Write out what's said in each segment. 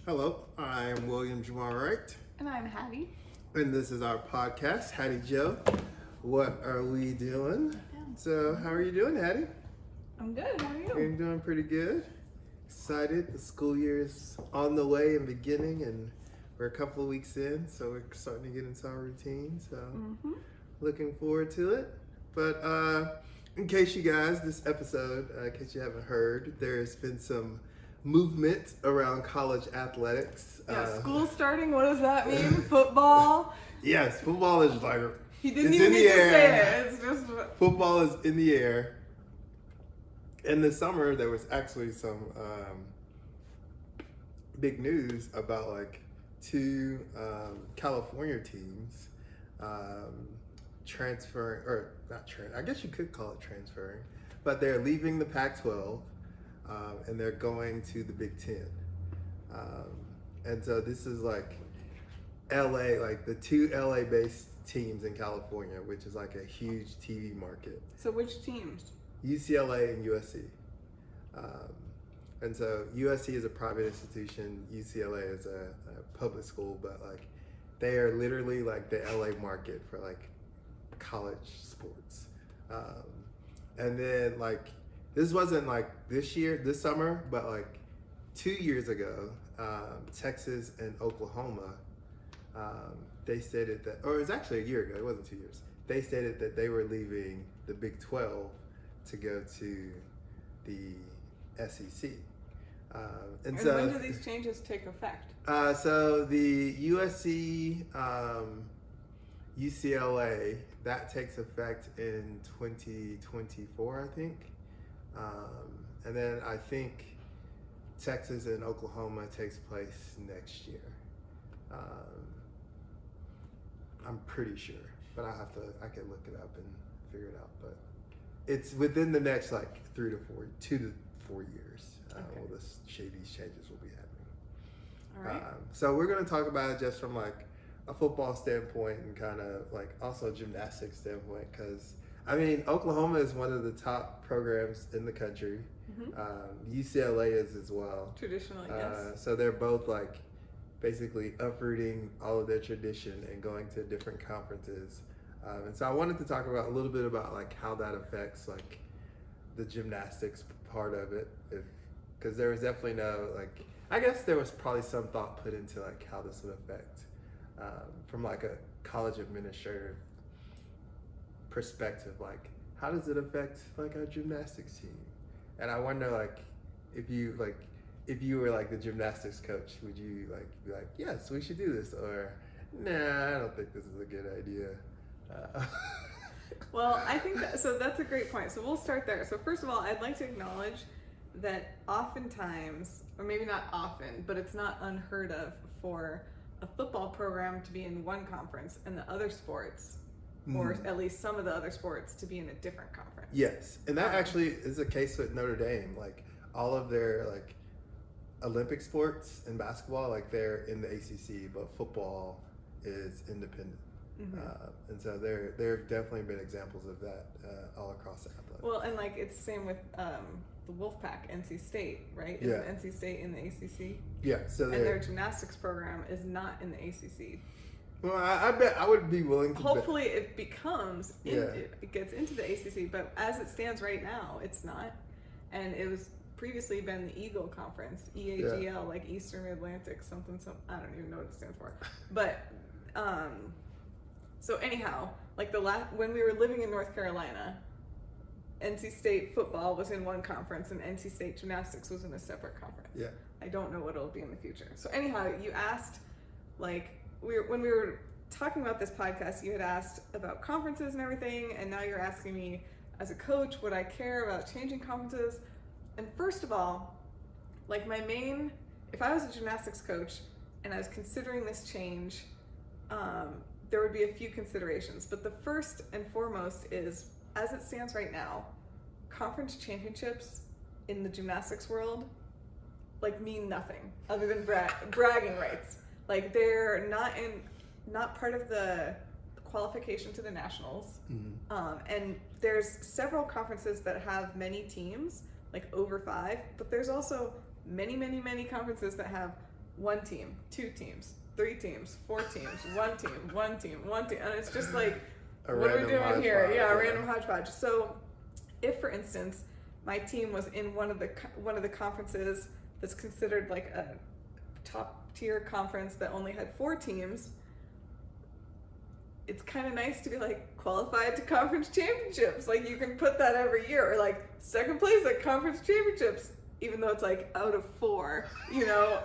Hello, I'm William Jamal Wright, And I'm Hattie. and this is our podcast, HattieJo. What are we doing? So, how are you doing, Hattie? I'm good. How are you? I'm doing pretty good. Excited. The school year is on the way and beginning, and we're a couple of weeks in, so we're starting to get into our routine. So, looking forward to it. But in case you guys, this episode, in case you haven't heard, there's been some movement around college athletics. Yeah, school starting. What does that mean? Football. Yes, football is like He didn't it's even in need the to air. say it. It's just Football is in the air. In the summer, there was actually some big news about like two California teams transferring, or not I guess you could call it transferring, but they're leaving the Pac-12 and they're going to the Big Ten. And so this is like LA, like the two LA-based teams in California, which is like a huge TV market. So which teams? UCLA and USC. And so USC is a private institution, UCLA is a public school, but like they are literally like the LA market for like college sports. And then like this wasn't like this summer, but like 2 years ago, Texas and Oklahoma, they stated that, or it was actually a year ago, it wasn't 2 years. They stated that they were leaving the Big 12 to go to the SEC. And so, when do these changes take effect? So the USC, UCLA, that takes effect in 2024, I think. And then I think Texas and Oklahoma takes place next year. I'm pretty sure, but I can look it up and figure it out. But it's within the next like 2 to 4 years. Okay. All these changes will be happening. All right. So we're going to talk about it just from like a football standpoint and kind of like also gymnastics standpoint, because I mean Oklahoma is one of the top programs in the country. UCLA is as well. Traditionally, yes. So they're both like basically uprooting all of their tradition and going to different conferences. And so I wanted to talk about a little bit about like how that affects like the gymnastics part of it, because there was definitely no like, I guess there was probably some thought put into like how this would affect from like a college administrator perspective, like how does it affect like our gymnastics team? And I wonder like if you were like the gymnastics coach, would you like be like, yes, we should do this, or nah, I don't think this is a good idea? Well, I think so that's a great point. So we'll start there. So first of all, I'd like to acknowledge that oftentimes, or maybe not often, but it's not unheard of for a football program to be in one conference and the other sports, or at least some of the other sports, to be in a different conference. Yes, and that actually is the case with Notre Dame. Like all of their like Olympic sports and basketball, like they're in the ACC, but football is independent. And so there have definitely been examples of that all across the athletics. Well, and like it's the same with the Wolfpack, NC State, right? Yeah. Isn't NC State in the ACC? Yeah, so And their gymnastics program is not in the ACC. Well, I bet I would be willing to. Hopefully, it becomes Yeah. it gets into the ACC, but as it stands right now, it's not. And it was previously been the Eagle Conference, EAGL, like Eastern Atlantic, something. I don't even know what it stands for. But so anyhow, like when we were living in North Carolina, NC State football was in one conference and NC State gymnastics was in a separate conference. Yeah. I don't know what it'll be in the future. So anyhow, you asked, like, when we were talking about this podcast, you had asked about conferences and everything, and now you're asking me, as a coach, would I care about changing conferences? And first of all, like if I was a gymnastics coach and I was considering this change, there would be a few considerations. But the first and foremost is, as it stands right now, conference championships in the gymnastics world like mean nothing other than bragging rights. Like they're not part of the qualification to the nationals. And there's several conferences that have many teams, like over 5, but there's also many conferences that have one team, two teams, three teams, four teams, one team, one team, one team, and it's just like, what are we doing here? Yeah, a random hodgepodge. So, if for instance, my team was in one of the conferences that's considered like a top tier conference that only had 4 teams, it's kind of nice to be like qualified to conference championships. Like you can put that every year, or like second place at conference championships, even though it's like out of 4, you know.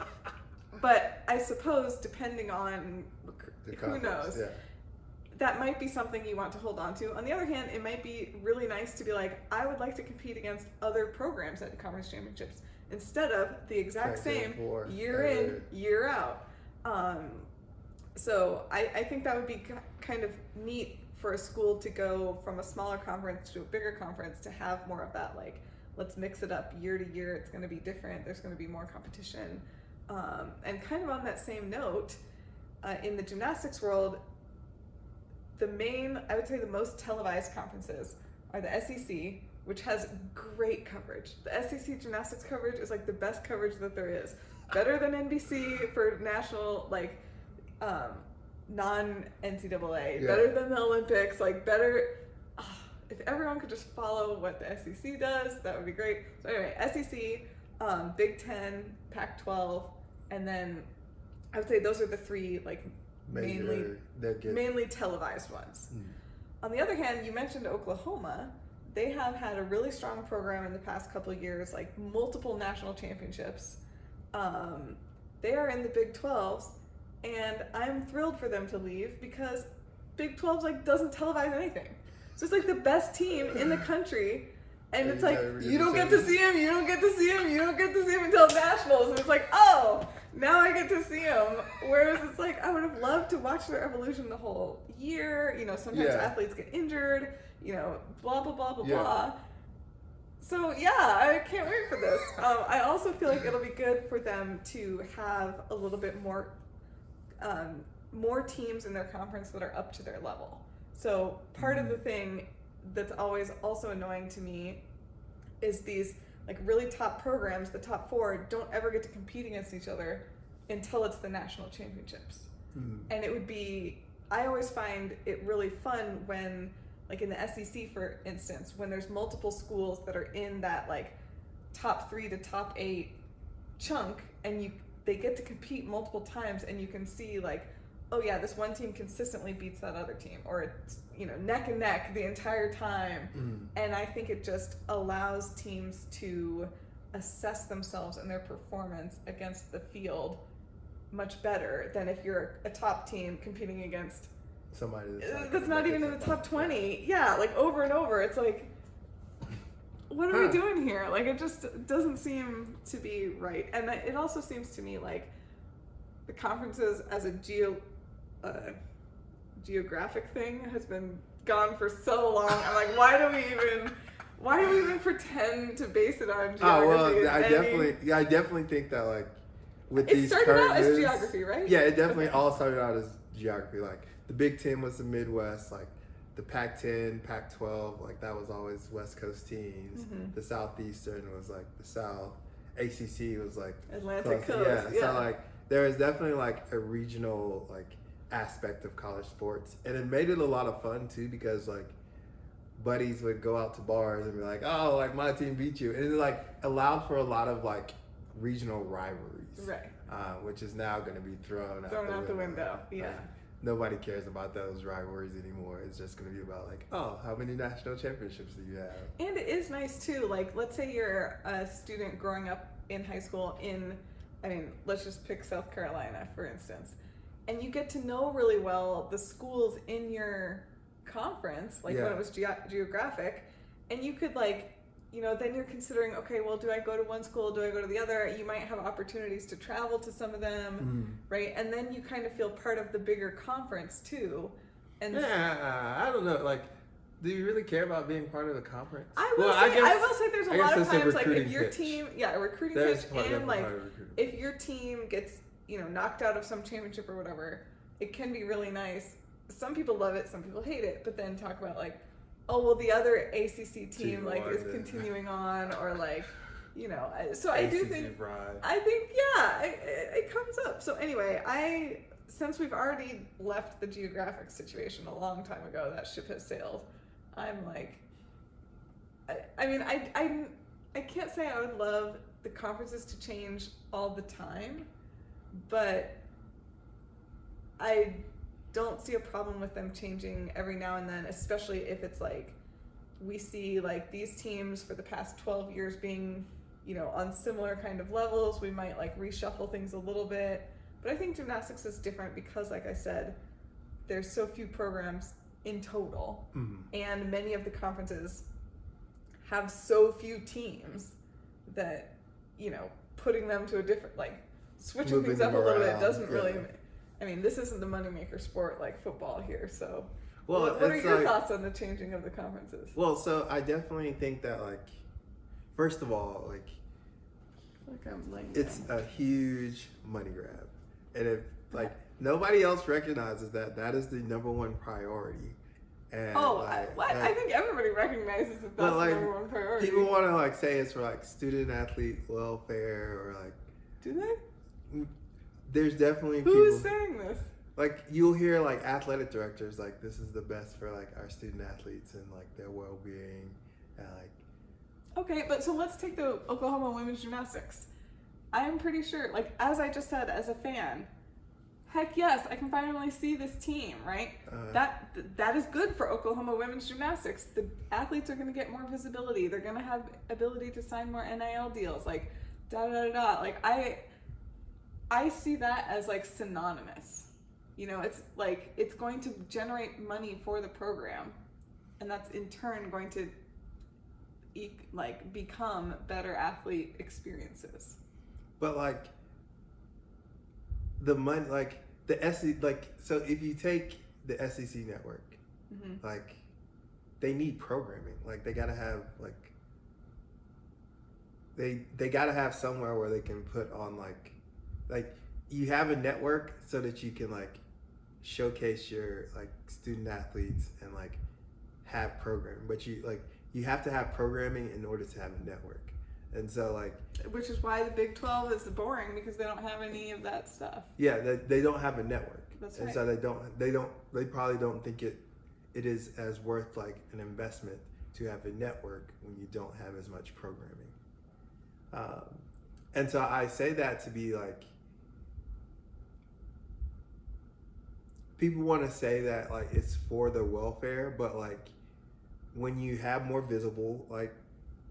But I suppose depending on who knows, yeah, that might be something you want to hold on to. On the other hand, it might be really nice to be like, I would like to compete against other programs at conference championships instead of the exact same year in, year out. So I think that would be kind of neat for a school to go from a smaller conference to a bigger conference, to have more of that, like, let's mix it up year to year. It's going to be different. There's going to be more competition. And kind of on that same note, in the gymnastics world, I would say the most televised conferences are the SEC, which has great coverage. The SEC gymnastics coverage is like the best coverage that there is. Better than NBC for national, like, non-NCAA. Yeah. Better than the Olympics, like better. If everyone could just follow what the SEC does, that would be great. So anyway, SEC, Big Ten, Pac-12, and then I would say those are the 3 like mainly televised ones. On the other hand, you mentioned Oklahoma. They have had a really strong program in the past couple of years, like multiple national championships. They are in the Big 12s, and I'm thrilled for them to leave because Big 12 like doesn't televise anything. So it's like the best team in the country, and it's like, you don't get to see him, you don't get to see him, you don't get to see him until nationals, and it's like, oh, now I get to see him. Whereas it's like, I would have loved to watch their evolution the whole year. You know, sometimes athletes get injured, you know, blah, blah, blah, blah, blah. So yeah, I can't wait for this. I also feel like it'll be good for them to have a little bit more teams in their conference that are up to their level. So part of the thing that's always also annoying to me is these like really top programs, the top 4, don't ever get to compete against each other until it's the national championships. And it would be, I always find it really fun when, like in the SEC for instance, when there's multiple schools that are in that like top 3 to top 8 chunk, and they get to compete multiple times, and you can see like, oh yeah, this one team consistently beats that other team, or it's, you know, neck and neck the entire time. And I think it just allows teams to assess themselves and their performance against the field much better than if you're a top team competing against somebody that's not even in the top 20. Yeah, like over and over. It's like, what are we doing here? Like, it just doesn't seem to be right. And it also seems to me like the conferences as a geographic thing has been gone for so long. I'm like, why do we even pretend to base it on geography? Oh, well, I definitely think that like with these started out as geography, right? Yeah, it definitely all started out as geography. Like the Big Ten was the Midwest, like the Pac-10, Pac-12, like that was always West Coast teams. The Southeastern was like the South. ACC was like Atlantic Coast. Yeah, so like there is definitely like a regional like aspect of college sports, and it made it a lot of fun too, because like buddies would go out to bars and be like, oh, like my team beat you, and it like allowed for a lot of like regional rivalries, right? Which is now going to be thrown out the window. Yeah, like, nobody cares about those rivalries anymore. It's just going to be about like, oh, how many national championships do you have? And it is nice too, like let's say you're a student growing up in high school let's just pick South Carolina for instance, and you get to know really well the schools in your conference, like when it was geographic, and you could like, you know, then you're considering, okay, well, do I go to one school? Do I go to the other? You might have opportunities to travel to some of them, right? And then you kind of feel part of the bigger conference too. And I don't know, like, do you really care about being part of the conference? I will say there's a lot of times, like, if your team, a recruiting pitch, and like, if your team gets, you know, knocked out of some championship or whatever, it can be really nice. Some people love it, some people hate it, but then talk about like, oh, well, the other ACC team like is continuing on, or like, So I do think, yeah, it comes up. So anyway, since we've already left the geographic situation a long time ago, that ship has sailed. I'm like, I can't say I would love the conferences to change all the time, but I don't see a problem with them changing every now and then, especially if it's like we see like these teams for the past 12 years being, on similar kind of levels. We might like reshuffle things a little bit, but I think gymnastics is different because, like I said, there's so few programs in total, and many of the conferences have so few teams that, putting them to a different, like switching Moving things up a them little bit around, doesn't yeah. really, this isn't the moneymaker sport like football here. So Well, what are it's your like- thoughts on the changing of the conferences? Well, so I definitely think that, like, first of all, like, I'm laying it's down. a huge money grab. And if, like, nobody else recognizes that, that is the number one priority. And, What? I think everybody recognizes that that's But, like, the number one priority. people want to, like, say it's for, like, student athlete welfare or, like, Do they? there's definitely Who people. is saying this? Like, you'll hear, like, athletic directors, like, this is the best for, like, our student athletes and, like, their well-being. And, like, Okay, but so let's take the Oklahoma women's gymnastics. I'm pretty sure, like, as I just said, as a fan, heck yes, I can finally see this team, right? That is good for Oklahoma women's gymnastics. The athletes are going to get more visibility. They're going to have ability to sign more NIL deals. Like, Like, I see that as, like, synonymous. It's like, it's going to generate money for the program, and that's in turn going to become better athlete experiences. but, like, the money, like, the SEC, like, so if you take the SEC network, like, they need programming. Like, they gotta have, like, they gotta have somewhere where they can put on, like, you have a network so that you can, like, showcase your, like, student athletes and, like, have programming. But you have to have programming in order to have a network. And so, like, Which is why the Big 12 is boring, because they don't have any of that stuff. yeah, they don't have a network. That's and right. so they probably don't think it is as worth, like, an investment to have a network when you don't have as much programming. And so I say that to be like, people want to say that, like, it's for the welfare, but, like, when you have more visible, like,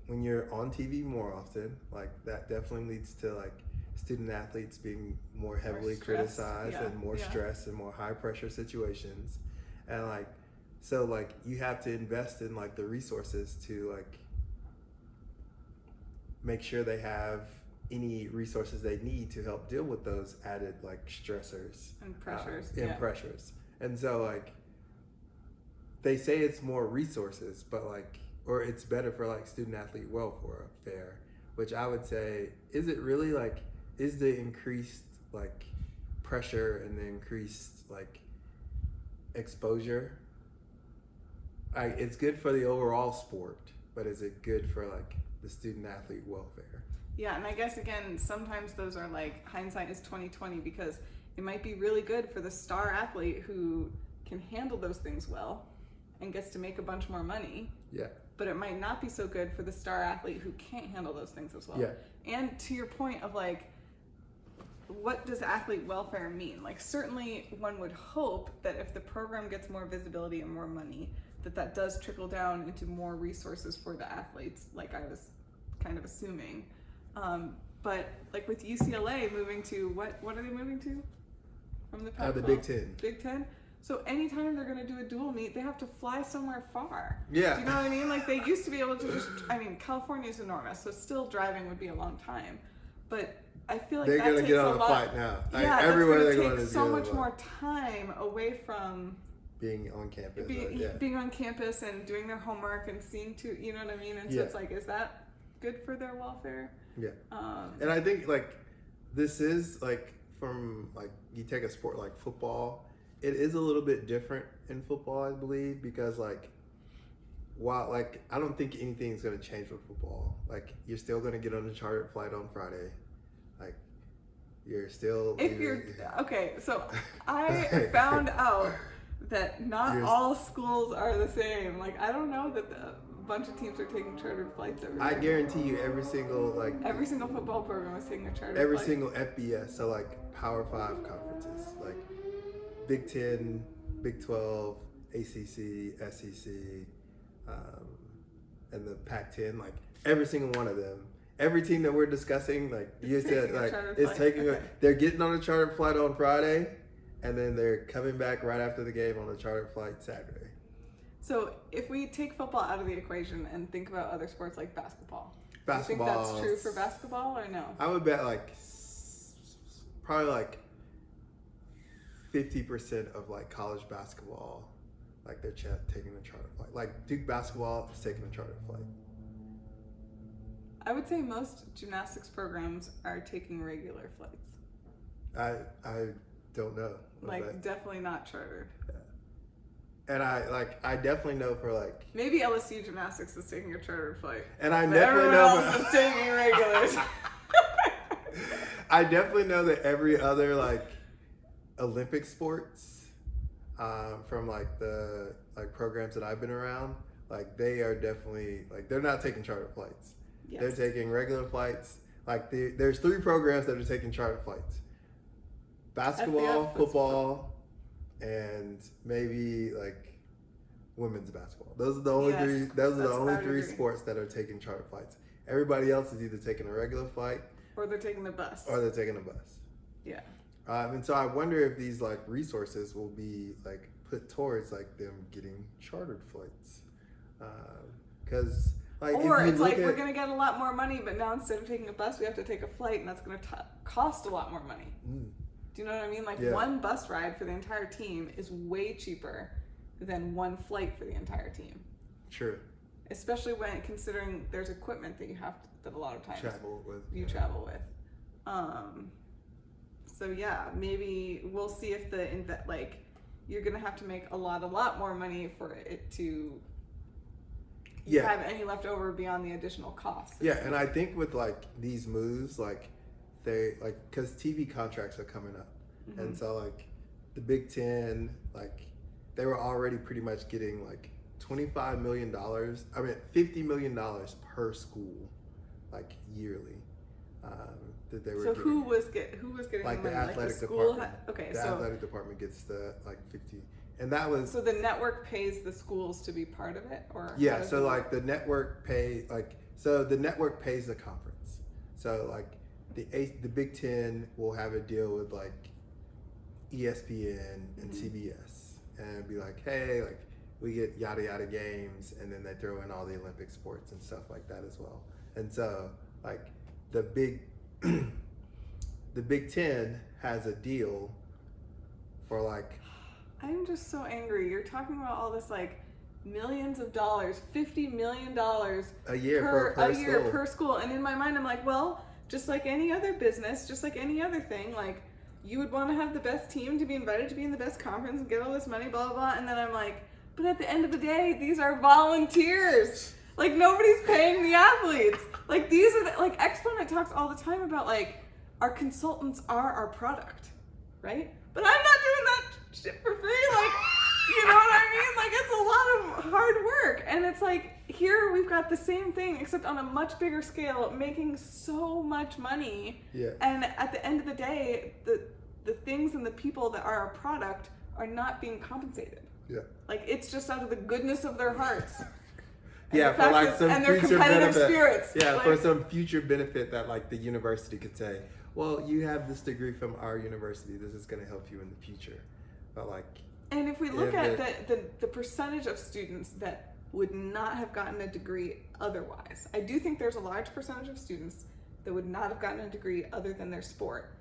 when you're on TV more often, like, that definitely leads to, like, student athletes being more heavily stress, criticized yeah, and more yeah. stress and more high pressure situations. And, like, so, like, you have to invest in, like, the resources to, like, make sure they have any resources they need to help deal with those added, like, stressors And pressures. and pressures. And so, like, they say it's more resources, but, like, or it's better for, like, student athlete welfare, which I would say, is it really, like, is the increased, like, pressure and the increased, like, exposure, it's good for the overall sport, but is it good for, like, the student athlete welfare? Yeah, and I guess, again, sometimes those are like, hindsight is 20/20, because it might be really good for the star athlete who can handle those things well and gets to make a bunch more money. Yeah. But it might not be so good for the star athlete who can't handle those things as well. Yeah. And to your point of, like, what does athlete welfare mean? Like, certainly one would hope that if the program gets more visibility and more money, that does trickle down into more resources for the athletes, like I was kind of assuming. But, like, with UCLA moving to, what are they moving to? From the Pac-12? The Big Ten. Big Ten? So anytime they're going to do a dual meet, they have to fly somewhere far. Yeah. Do you know what I mean? Like, they used to be able to just, California's enormous, so still driving would be a long time. But I feel like They're that going to takes get a on a lot. flight now. Like, Yeah, everywhere that's they're going going to to take so much more time away from being on campus. being on campus and doing their homework and seeing to, you know what I mean? And so Yeah. it's like, is that good for their welfare? Yeah. And I think, like, this is, like, from, like, you take a sport like football, it is a little bit different in football, I believe, because, like, while like I don't think anything's gonna change with football. Like you're still gonna get on a chartered flight on Friday. Like you're still okay. So I found out that not all schools are the same. Like I don't know that a bunch of teams are taking chartered flights every I year. guarantee you every single football program is taking a chartered flight. every single FBS, so like Power 5 conferences, like Big 10, Big 12, ACC, SEC, and the Pac-10, like every single one of them. Every team that we're discussing, like you said, like is taking they're getting on a chartered flight on Friday, and then they're coming back right after the game on a chartered flight Saturday. So if we take football out of the equation and think about other sports like basketball, do you think that's true for basketball or no? I would bet like probably like 50% of like college basketball, like they're taking a chartered flight. Like Duke basketball is taking a chartered flight. I would say most gymnastics programs are taking regular flights. I don't know. Like definitely not chartered. Yeah. And I definitely know for like maybe LSU gymnastics is taking a chartered flight. And I but definitely know else is taking regulars. I definitely know that every other like Olympic sports, from like the like programs that I've been around, like they are definitely like they're not taking chartered flights. Yes. They're taking regular flights. Like there's 3 programs that are taking chartered flights: basketball, football, and maybe like women's basketball. Those are the only three. Those are the only 3 sports that are taking chartered flights. Everybody else is either taking a regular flight, or they're taking the bus. Yeah. And so I wonder if these like resources will be like put towards like them getting chartered flights, because. Like, or it's like we're going to get a lot more money, but now instead of taking a bus, we have to take a flight, and that's going to cost a lot more money. Do you know what I mean? Like one bus ride for the entire team is way cheaper than one flight for the entire team. True. Especially when considering there's equipment that you have to, that a lot of times travel with. So yeah, maybe we'll see if like you're going to have to make a lot more money for it to. Have any left over beyond the additional costs. Yeah, and I think with like these moves, like they like because TV contracts are coming up, and so like the Big 10, like they were already pretty much getting like $25 million. I mean $50 million per school, like yearly. That they were. So who was getting like the the money? athletic like the school department? The athletic department gets the like 50. And that was so the network pays the schools to be part of it, or so like the network pays the conference. So like the Big 10 will have a deal with like ESPN and CBS and be like, hey, like we get yada yada games, and then they throw in all the Olympic sports and stuff like that as well. And so like the Big 10 has a deal for like. I'm just so angry. You're talking about all this like millions of dollars, $50 million a year per school. And in my mind, I'm like, well, just like any other business, just like any other thing, like you would want to have the best team to be invited to be in the best conference and get all this money, blah, blah, blah. And then I'm like, but at the end of the day, these are volunteers. Like nobody's paying the athletes. Like these are like Exponent talks all the time about like our consultants are our product, right? But I'm not doing that shit for free, like, you know what I mean? Like, it's a lot of hard work, and it's like, here we've got the same thing, except on a much bigger scale, making so much money, and at the end of the day, the things and the people that are our product are not being compensated. Like, it's just out of the goodness of their hearts. For like some and their future competitive benefit. spirits. Like, for some future benefit that like the university could say, well, you have this degree from our university, this is going to help you in the future. But like, and if we look at the percentage of students that would not have gotten a degree otherwise, I do think there's a large percentage of students that would not have gotten a degree other than their sport.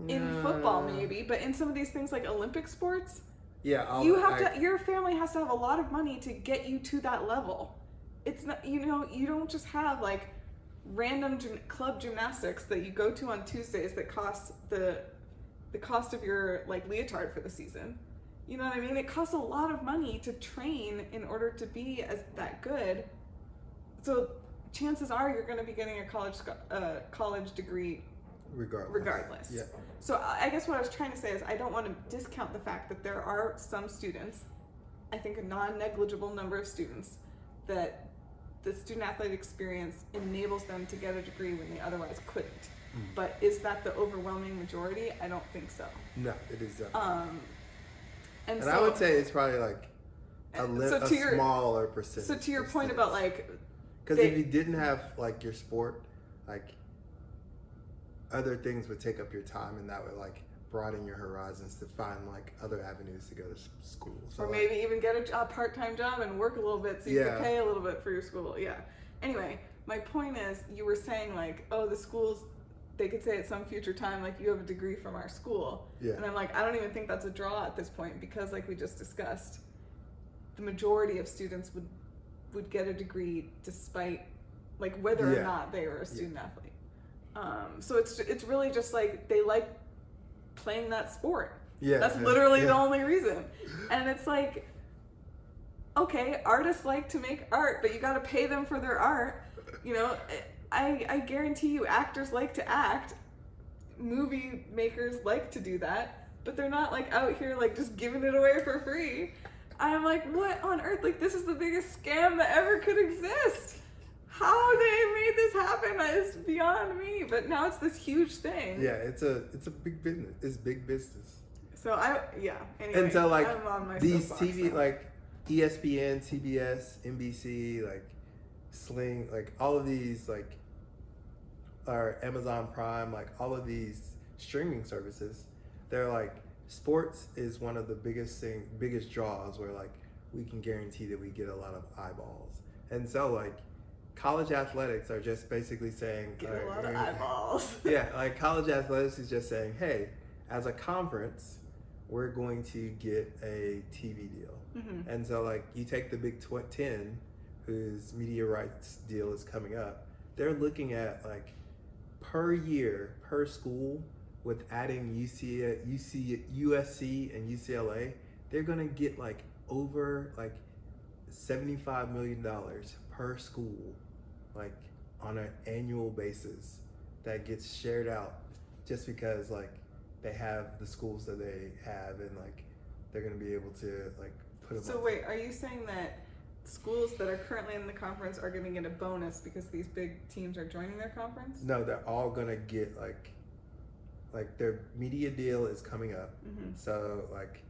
In football, maybe, but in some of these things like Olympic sports, your family has to have a lot of money to get you to that level. It's not, you don't just have like random club gymnastics that you go to on Tuesdays that costs the cost of your like leotard for the season. You know what I mean? It costs a lot of money to train in order to be that good. So chances are you're going to be getting a college degree regardless. Yeah. So I guess what I was trying to say is I don't want to discount the fact that there are some students, I think a non-negligible number of students, that the student athlete experience enables them to get a degree when they otherwise couldn't. But is that the overwhelming majority? I don't think so. No, it is not. And so, I would say it's probably like a smaller percentage. So to your point about like, because if you didn't have like your sport, like other things would take up your time, and that would like broaden your horizons to find like other avenues to go to school. So, or maybe even get a part-time job and work a little bit so you can pay a little bit for your school. Yeah. Anyway, my point is, you were saying like, oh, the schools, they could say at some future time, like, you have a degree from our school. Yeah. And I'm like, I don't even think that's a draw at this point, because like we just discussed, the majority of students would get a degree despite like whether or not they were a student athlete. So it's really just like they like playing that sport. Yeah. That's literally the only reason. And it's like, okay, artists like to make art, but you got to pay them for their art. You know, I guarantee you actors like to act, movie makers like to do that, but they're not like out here like just giving it away for free. I'm like, what on earth? Like, this is the biggest scam that ever could exist. How they made this happen is beyond me. But now it's this huge thing. Yeah, it's a big business. It's big business. So anyway, and so like I'm on my these soapbox TV now. like ESPN, CBS, NBC, like Sling, like all of these like or Amazon Prime, like all of these streaming services, they're like, sports is one of the biggest draws where like we can guarantee that we get a lot of eyeballs. And so like college athletics are just basically saying get a lot of eyeballs. Yeah, like college athletics is just saying, hey, as a conference, we're going to get a TV deal. Mm-hmm. And so like you take the Big 10, whose media rights deal is coming up, they're looking at like per year, per school, with adding USC and UCLA, they're gonna get like over like $75 million per school, like on an annual basis, that gets shared out just because like they have the schools that they have, and like they're gonna be able to like put them. So wait, are you saying that schools that are currently in the conference are gonna get a bonus because these big teams are joining their conference? No, they're all gonna get like their media deal is coming up. Mm-hmm. So like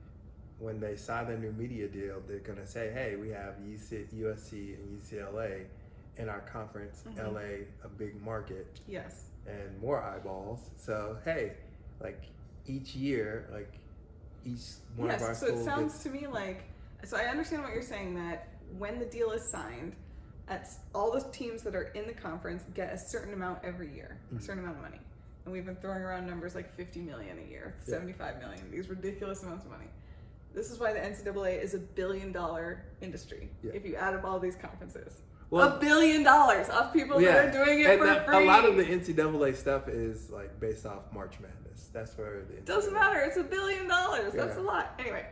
when they sign their new media deal, they're gonna say, hey, we have USC and UCLA in our conference, mm-hmm. LA, a big market. Yes. And more eyeballs. So hey, like each year, like each one of our schools. So it sounds to me like, so I understand what you're saying, that when the deal is signed, all the teams that are in the conference get a certain amount every year, mm-hmm. a certain amount of money. And we've been throwing around numbers like 50 million a year, 75 million, these ridiculous amounts of money. This is why the NCAA is $1 billion industry, if you add up all these conferences. Well, $1 billion off people that are doing it for free. A lot of the NCAA stuff is like based off March Madness. That's where the NCAA. Doesn't matter. It's $1 billion. That's a lot. Anyway,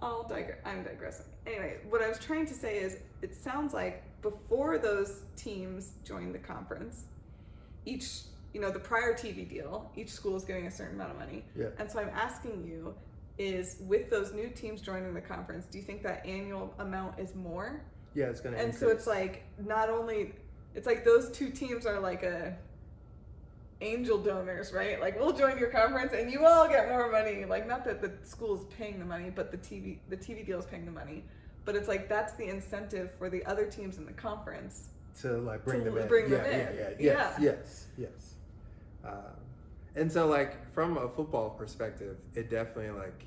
I'm digressing. Anyway, what I was trying to say is, it sounds like before those teams join the conference, the prior TV deal, each school is getting a certain amount of money. Yeah. And so I'm asking you, is with those new teams joining the conference, do you think that annual amount is more? Yeah, it's going to increase. And so it's like, it's like those two teams are like angel donors, right? Like, we'll join your conference and you all get more money. Like, not that the school is paying the money, but the TV deal is paying the money. But it's like, that's the incentive for the other teams in the conference to like bring them in. Yes. And so like from a football perspective, it definitely like,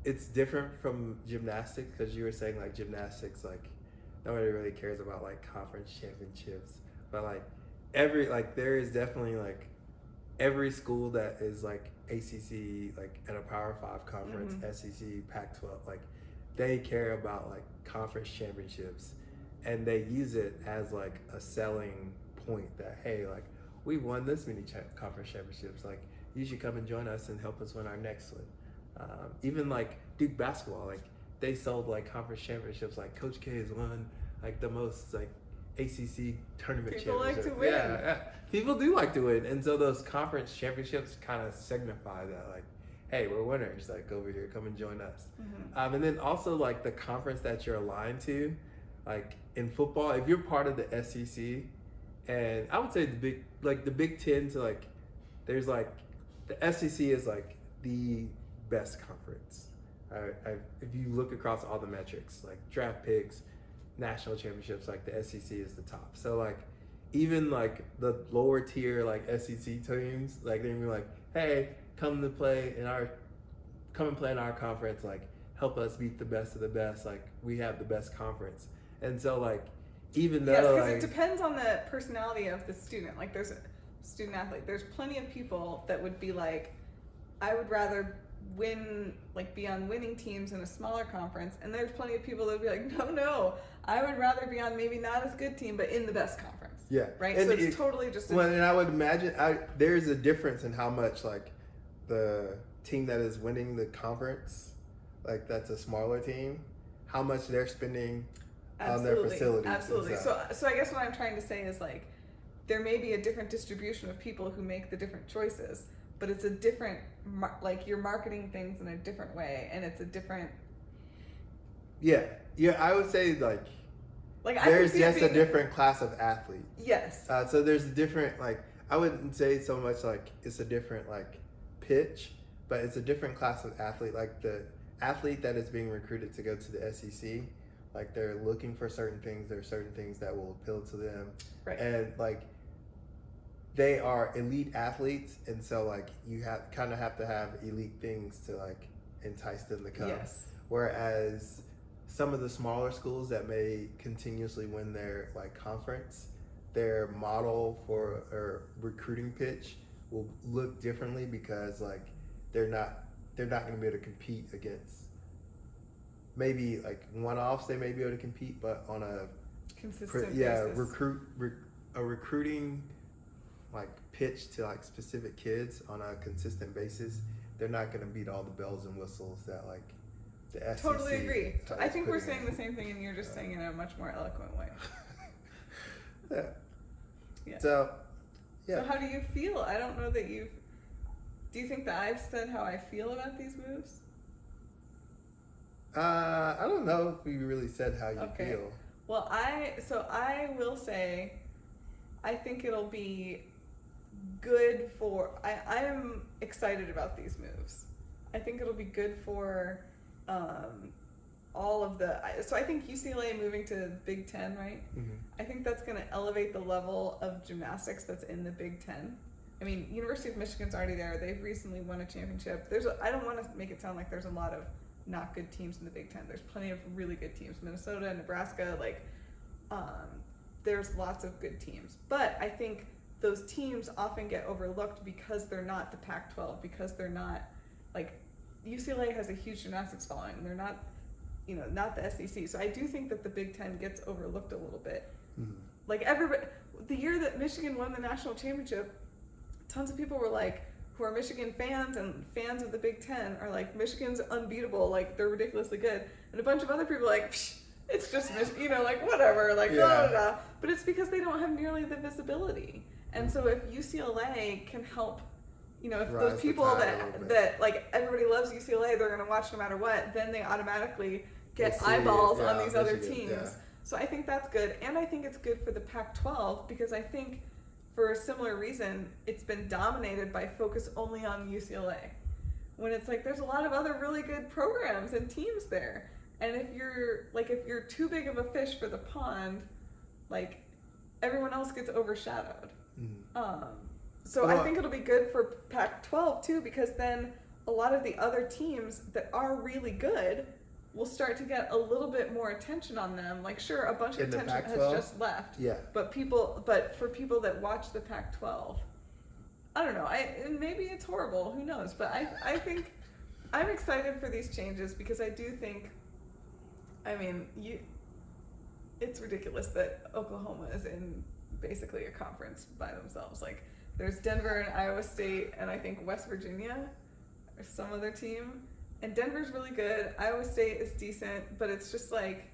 it's different from gymnastics, because you were saying like gymnastics, like nobody really cares about like conference championships, but like there is definitely like every school that is like ACC, like at a Power 5 conference, mm-hmm. SEC, Pac-12, like they care about like conference championships, and they use it as like a selling point that, hey, like we won this many conference championships, like you should come and join us and help us win our next one. Even like Duke basketball, like they sold like conference championships. Like Coach K has won like the most like ACC tournament People like championships. to win. Yeah, people do like to win, and so those conference championships kind of signify that like, hey, we're winners. Like over here, come and join us. Mm-hmm. And then also like the conference that you're aligned to, like in football, if you're part of the SEC, and I would say the Big Ten, so like there's like the SEC is like the best conference. If you look across all the metrics, like draft picks, national championships, like the SEC is the top. So like even like the lower tier like SEC teams, like they're gonna be like, hey, come and play in our conference, like help us beat the best of the best. Like we have the best conference. And so like even though because like, it depends on the personality of the student. Like there's a student athlete. There's plenty of people that would be like, I would rather be on winning teams in a smaller conference, and there's plenty of people that would be like, no, I would rather be on maybe not as good team, but in the best conference. Yeah. Right. And so it's totally just. And I would imagine there's a difference in how much like the team that is winning the conference, like that's a smaller team, how much they're spending on their facilities. Absolutely. So I guess what I'm trying to say is like, there may be a different distribution of people who make the different choices, but it's a different, like you're marketing things in a different way, and it's a different. Yeah, I would say like I there's just a different class of athlete. Yes. So there's a different like I wouldn't say so much like it's a different like pitch, but it's a different class of athlete. Like the athlete that is being recruited to go to the SEC, like they're looking for certain things. There are certain things that will appeal to them, right? And like they are elite athletes, and so like you have to have elite things to like entice them to come. Yes. Whereas some of the smaller schools that may continuously win their like conference, their model for or recruiting pitch will look differently because like they're not going to be able to compete against maybe like one-offs. They may be able to compete, but on a consistent basis. Recruiting like pitch to like specific kids on a consistent basis, they're not going to beat all the bells and whistles that like the SEC. Totally agree. I think we're saying the same thing, and you're just saying it in a much more eloquent way. Yeah. So how do you feel? I don't know that you've. Do you think that I've said how I feel about these moves? I don't know if we really said how you feel. Well, I will say, I think it'll be good for. I'm excited about these moves. I think it'll be good for all of the. So I think UCLA moving to Big Ten, right? Mm-hmm. I think that's going to elevate the level of gymnastics that's in the Big Ten. I mean, University of Michigan's already there. They've recently won a championship. I don't want to make it sound like there's a lot of not good teams in the Big Ten. There's plenty of really good teams. Minnesota, Nebraska, there's lots of good teams. But I think those teams often get overlooked because they're not the Pac-12, because they're not, UCLA has a huge gymnastics following. They're not, not the SEC. So I do think that the Big Ten gets overlooked a little bit. Mm-hmm. Everybody, the year that Michigan won the national championship, tons of people were who are Michigan fans and fans of the Big Ten are Michigan's unbeatable, they're ridiculously good. And a bunch of other people are psh, it's just whatever, blah, blah, blah. But it's because they don't have nearly the visibility. And so if UCLA can help, if those people that everybody loves UCLA, they're going to watch no matter what, then they automatically get eyeballs on these other teams. Yeah. So I think that's good. And I think it's good for the Pac-12 because I think for a similar reason, it's been dominated by focus only on UCLA. When it's there's a lot of other really good programs and teams there. And if you're too big of a fish for the pond, everyone else gets overshadowed. Mm-hmm. I think it'll be good for Pac-12 too, because then a lot of the other teams that are really good will start to get a little bit more attention on them. Sure, a bunch of attention has just left. Yeah. But for people that watch the Pac-12, I don't know. And maybe it's horrible. Who knows? But I think I'm excited for these changes because I do think. It's ridiculous that Oklahoma is in basically a conference by themselves. There's Denver and Iowa State and I think West Virginia or some other team. And Denver's really good. Iowa State is decent, but it's just like,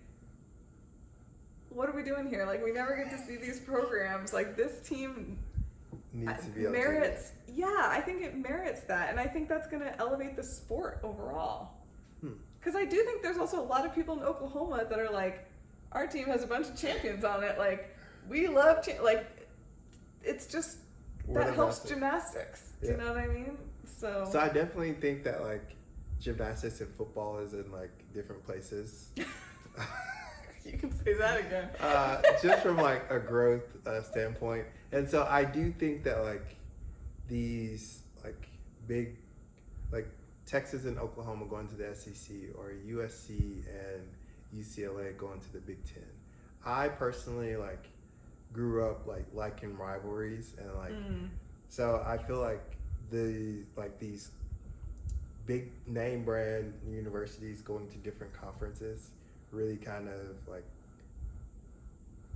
what are we doing here? Like, we never get to see these programs. Like, this team Needs to be merits. Yeah, I think it merits that, and I think that's going to elevate the sport overall. Because I do think there's also a lot of people in Oklahoma that are like, our team has a bunch of champions on it. Like, we love like, it's just that helps gymnastics. Do you know what I mean? So I definitely think that like gymnastics and football is in like different places. You can say that again. Just from like a growth standpoint, and so I do think that like these like big like Texas and Oklahoma going to the SEC, or USC and UCLA going to the Big Ten. I personally like grew up like liking rivalries, and like so I feel like these big name brand universities going to different conferences really kind of like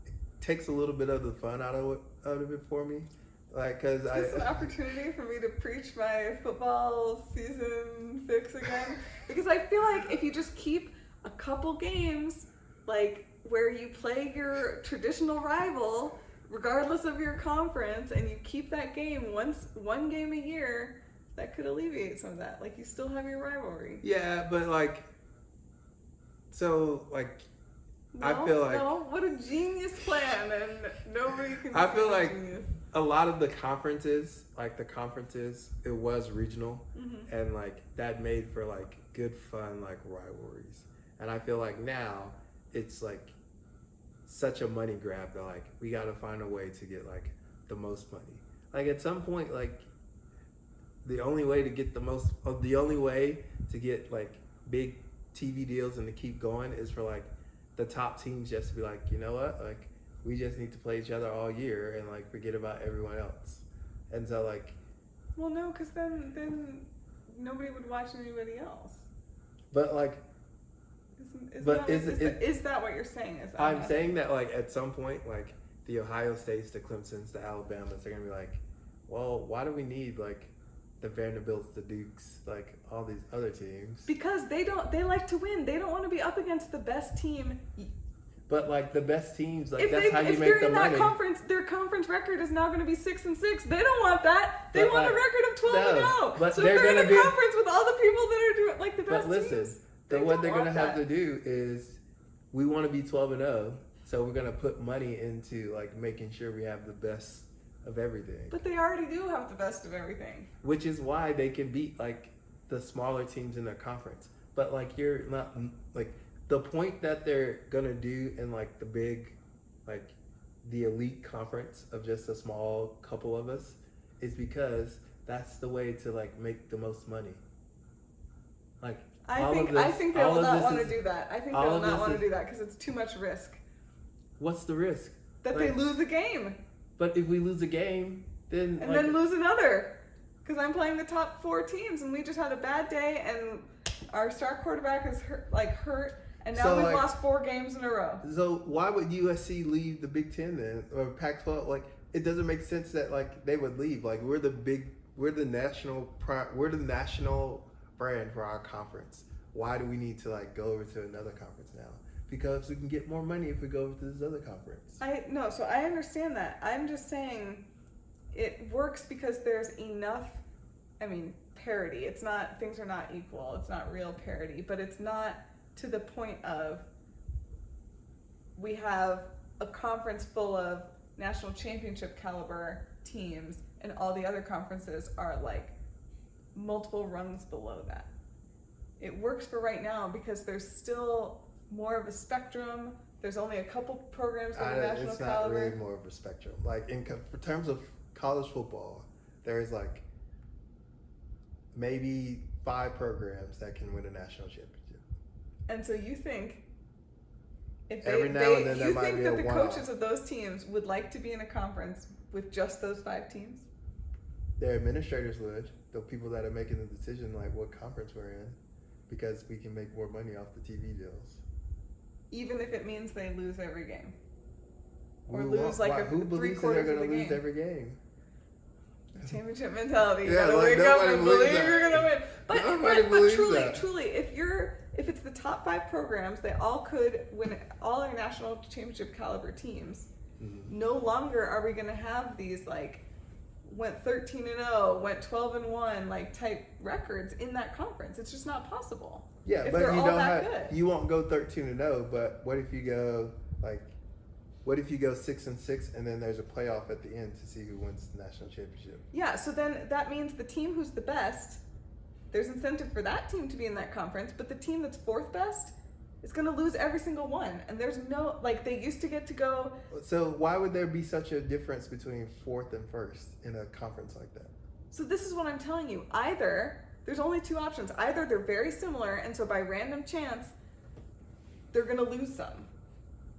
it takes a little bit of the fun out of it for me. Like, cause is this an opportunity for me to preach my football season fix again? Because I feel like if you just keep a couple games, like where you play your traditional rival, regardless of your conference, and you keep that game one game a year, that could alleviate some of that. Like, you still have your rivalry. Yeah, but like, so like, No, I feel like what a genius plan, and nobody can. I feel say like genius. a lot of the conferences, it was regional, and like that made for like good fun like rivalries. And I feel like now it's like such a money grab that like we got to find a way to get like the most money. Like at some point, like the only way to get like big TV deals and to keep going is for like the top teams just to be like, you know what, like we just need to play each other all year and like forget about everyone else. And so like, well, no, because then nobody would watch anybody else. But like, is that what you're saying? I'm saying that like at some point, like the Ohio States, the Clemsons, the Alabamas, they're gonna be like, well, why do we need like the Vanderbilts, the Dukes, like all these other teams? Because they like to win. They don't want to be up against the best team. But like the best teams, like if that's how you make the money. If they're in that conference, their conference record is now going to be 6-6. They don't want that. They want a record of 12-0. But so if they're in a conference with all the people that are doing like the best teams. But what they're going to have to do is, we want to be 12-0, so we're going to put money into like making sure we have the best of everything. But they already do have the best of everything. Which is why they can beat like the smaller teams in their conference. But like you're not like the point that they're gonna do in like the big, like the elite conference of just a small couple of us is because that's the way to like make the most money. Like I think they will not want to do that. I think they will not want to do that because it's too much risk. What's the risk? That they lose a game. But if we lose a game, then then lose another, because I'm playing the top 4 teams, and we just had a bad day, and our star quarterback is hurt, and now we've lost 4 games in a row. So why would USC leave the Big Ten then, or Pac-12? Like, it doesn't make sense that like they would leave. Like we're the national brand for our conference. Why do we need to like go over to another conference now? Because we can get more money if we go over to this other conference. So I understand that. I'm just saying it works because there's enough, parity. It's not, things are not equal. It's not real parity, but it's not to the point of we have a conference full of national championship caliber teams and all the other conferences are like multiple rungs below that. It works for right now because there's still more of a spectrum. There's only a couple programs with a national it's caliber. Not really more of a spectrum. Like in terms of college football, there's like maybe 5 programs that can win a national championship. And so you think if the coaches of those teams would like to be in a conference with just those 5 teams? Their administrators would. The people that are making the decision, like what conference we're in, because we can make more money off the TV deals. Even if it means they lose every game, or who lose like who believes that they're going to lose every game? Championship mentality. You Yeah, gotta wake up and believe you're gonna win. But Nobody but believes truly, that. truly, if it's the top 5 programs, they all could win, all our national championship caliber teams. Mm-hmm. No longer are we going to have these like went 13-0, went 12-1 like type records in that conference. It's just not possible. Yeah, if but they're you all don't that have. good. You won't go 13-0. But what if you go like? What if you go 6-6 and then there's a playoff at the end to see who wins the national championship? Yeah, so then that means the team who's the best, there's incentive for that team to be in that conference, but the team that's 4th best is going to lose every single one. And there's no, like, they used to get to go. So why would there be such a difference between 4th and 1st in a conference like that? So this is what I'm telling you. Either, there's only 2 options. Either they're very similar, and so by random chance, they're going to lose some.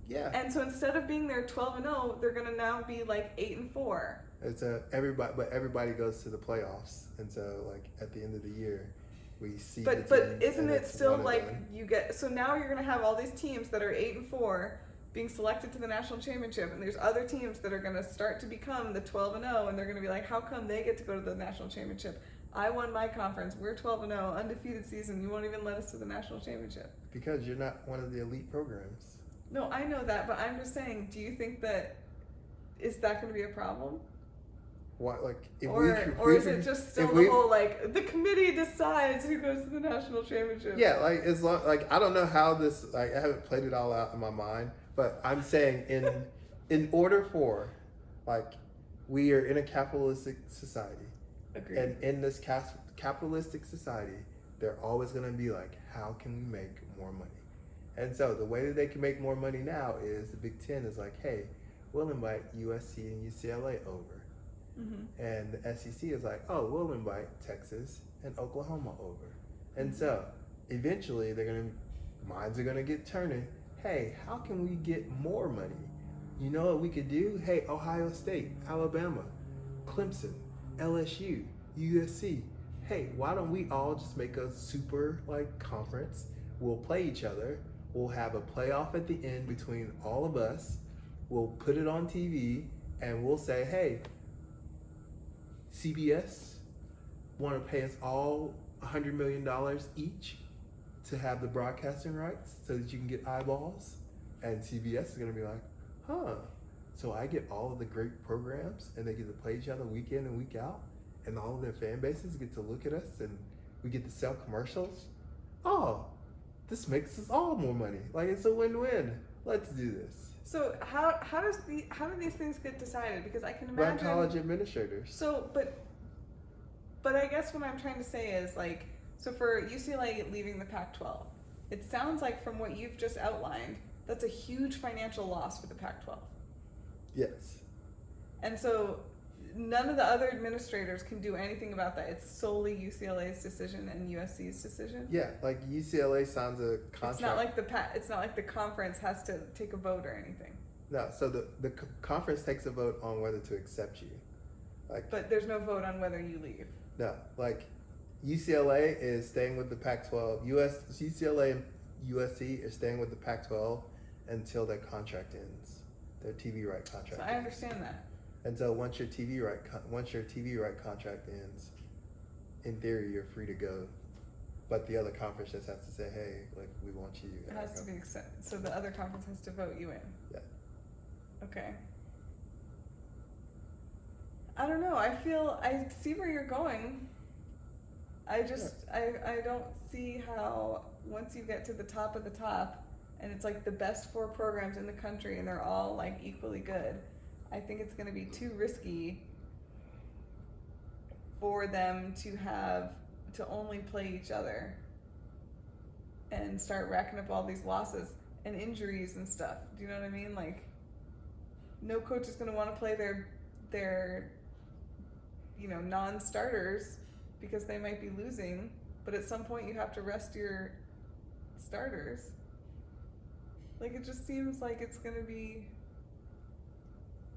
Yeah. And so instead of being there 12-0, they're going to now be like 8-4. It's everybody goes to the playoffs, and so like at the end of the year, we see. But isn't it still like you get? So now you're going to have all these teams that are 8-4 being selected to the national championship, and there's other teams that are going to start to become the 12-0, and they're going to be like, how come they get to go to the national championship? I won my conference. We're 12-0, undefeated season. You won't even let us to the national championship because you're not one of the elite programs. No, I know that, but I'm just saying, do you think that is that going to be a problem? What, like, or is it just still the whole like the committee decides who goes to the national championship? Yeah, like as long like I don't know how this like I haven't played it all out in my mind, but I'm saying in order for like we are in a capitalistic society. Agreed. And in this capitalistic society, they're always going to be like, how can we make more money? And so the way that they can make more money now is the Big Ten is like, hey, we'll invite USC and UCLA over. Mm-hmm. And the SEC is like, oh, we'll invite Texas and Oklahoma over. And so eventually minds are going to get turning. Hey, how can we get more money? You know what we could do? Hey, Ohio State, Alabama, Clemson, LSU, USC. Hey, why don't we all just make a super like conference? We'll play each other. We'll have a playoff at the end between all of us. We'll put it on TV and we'll say, hey, CBS want to pay us all $100 million each to have the broadcasting rights so that you can get eyeballs. And CBS is going to be like, huh, so I get all of the great programs and they get to play each other week in and week out and all of their fan bases get to look at us and we get to sell commercials. Oh, this makes us all more money. Like, it's a win-win. Let's do this. So how do these things get decided? Because I can imagine by college administrators. So but I guess what I'm trying to say is like, so for UCLA leaving the Pac-12, it sounds like from what you've just outlined, that's a huge financial loss for the Pac-12. Yes. And so none of the other administrators can do anything about that. It's solely UCLA's decision and USC's decision. Yeah, like UCLA signs a contract. It's not like the conference has to take a vote or anything. No, so the conference takes a vote on whether to accept you. But there's no vote on whether you leave. No, like UCLA is staying with the Pac-12. UCLA and USC are staying with the Pac-12 until their contract ends. Their TV right contract. So I understand that. And so once your TV right contract ends, in theory you're free to go, but the other conference just has to say, hey, like we want you. It has to be accepted. So the other conference has to vote you in. Yeah. Okay. I don't know. I see where you're going. I don't see how once you get to the top of the top, and it's like the best 4 programs in the country, and they're all like equally good. I think it's going to be too risky for them to only play each other and start racking up all these losses and injuries and stuff. Do you know what I mean? Like, no coach is going to want to play their non-starters because they might be losing, but at some point you have to rest your starters. Like, it just seems like it's going to be...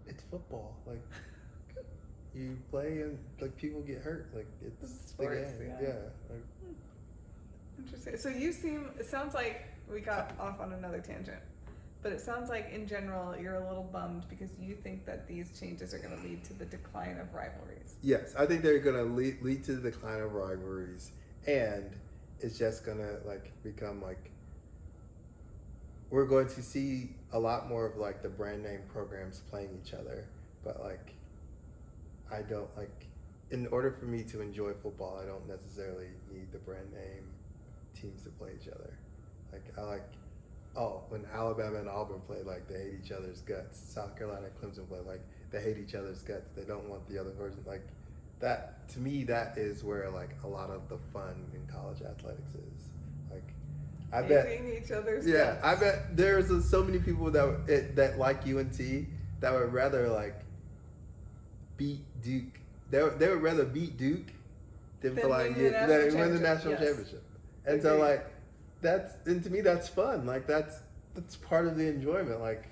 It's football. Like, you play and like people get hurt. Like, it's sports, the game. Yeah. Like, interesting. So it sounds like we got off on another tangent, but it sounds like in general you're a little bummed because you think that these changes are going to lead to the decline of rivalries. Yes, I think they're going to lead to the decline of rivalries, and it's just gonna like become like we're going to see a lot more of like the brand name programs playing each other, but like I don't like in order for me to enjoy football, I don't necessarily need the brand name teams to play each other. Like I like when Alabama and Auburn play, like they hate each other's guts. South Carolina and Clemson play, like they hate each other's guts. They don't want the other version. Like that to me, that is where like a lot of the fun in college athletics is. Like I hating each other's guts. I bet there's so many people that like UNT that would rather like beat Duke. They would rather beat Duke than for like win the national championship. And so like to me that's fun. Like that's part of the enjoyment. Like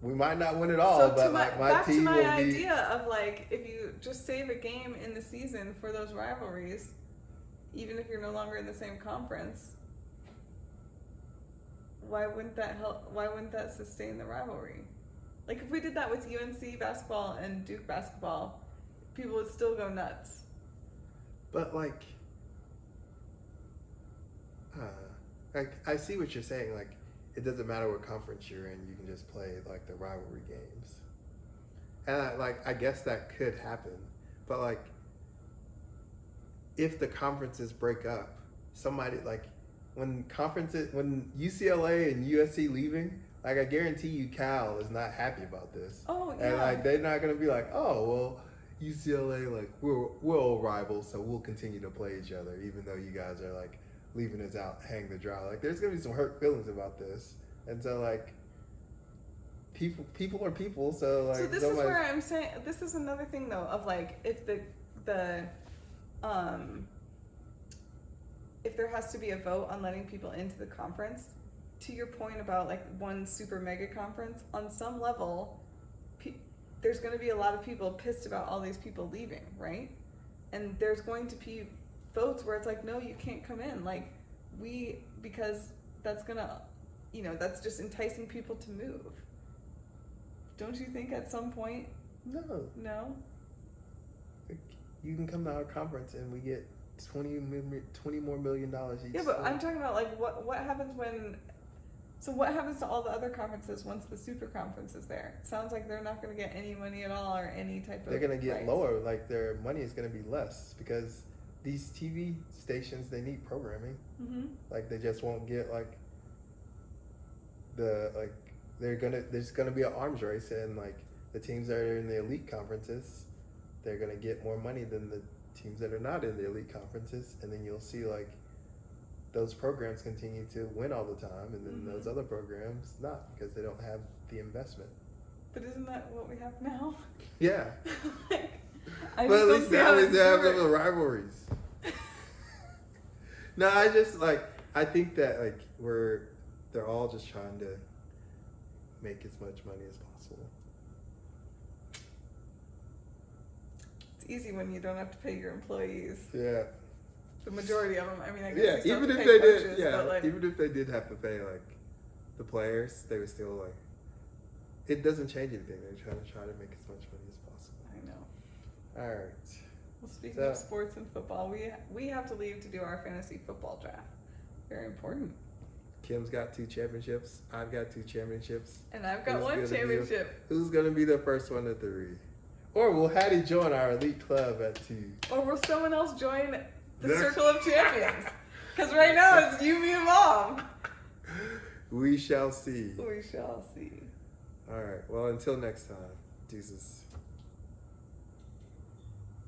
we might not win it all, so but like my team will be. Back to my idea of like if you just save a game in the season for those rivalries, even if you're no longer in the same conference, why wouldn't that help? Why wouldn't that sustain the rivalry? Like if we did that with UNC basketball and Duke basketball, people would still go nuts. But like I see what you're saying. Like, it doesn't matter what conference you're in; you can just play like the rivalry games. And I guess that could happen, but like, if the conferences break up, somebody like when UCLA and USC leaving, like I guarantee you, Cal is not happy about this. Oh yeah. And like they're not gonna be like, oh well, UCLA like we're all rivals, so we'll continue to play each other, even though you guys are like leaving us out hang the dry. Like there's gonna be some hurt feelings about this, and so like people are people. So like so this is where I'm saying this is another thing though of like if if there has to be a vote on letting people into the conference, to your point about like one super mega conference, on some level, there's going to be a lot of people pissed about all these people leaving, right? And there's going to be votes where it's like, no, you can't come in. Like because that's gonna, that's just enticing people to move. Don't you think at some point? No. You can come to our conference and we get $20 more million each. Yeah, but I'm talking about like what happens when. So what happens to all the other conferences once the super conference is there? It sounds like they're not going to get any money at all or any type of. They're going to get lower. Like their money is going to be less because these TV stations, they need programming. Mm-hmm. Like they just won't get like there's going to be an arms race, and like the teams that are in the elite conferences, they're going to get more money than the teams that are not in the elite conferences, and then you'll see like those programs continue to win all the time, and then those other programs not, because they don't have the investment. But isn't that what we have now? Yeah. But at least now they have some rivalries. No, I think that like they're all just trying to make as much money as possible. It's easy when you don't have to pay your employees. Yeah. The majority of them. I mean, I guess even if they did have to pay like the players, they would still like. It doesn't change anything. They're trying to make as much money as possible. I know. All right. Well, speaking of sports and football, we have to leave to do our fantasy football draft. Very important. Kim's got 2 championships. I've got 2 championships. And I've got 1 championship. Who's gonna be the first one at 3? Or will Hattie join our elite club at 2? Or will someone else join the Circle of Champions? Because right now it's you, me, and Mom. We shall see. We shall see. All right. Well, until next time. Deuces.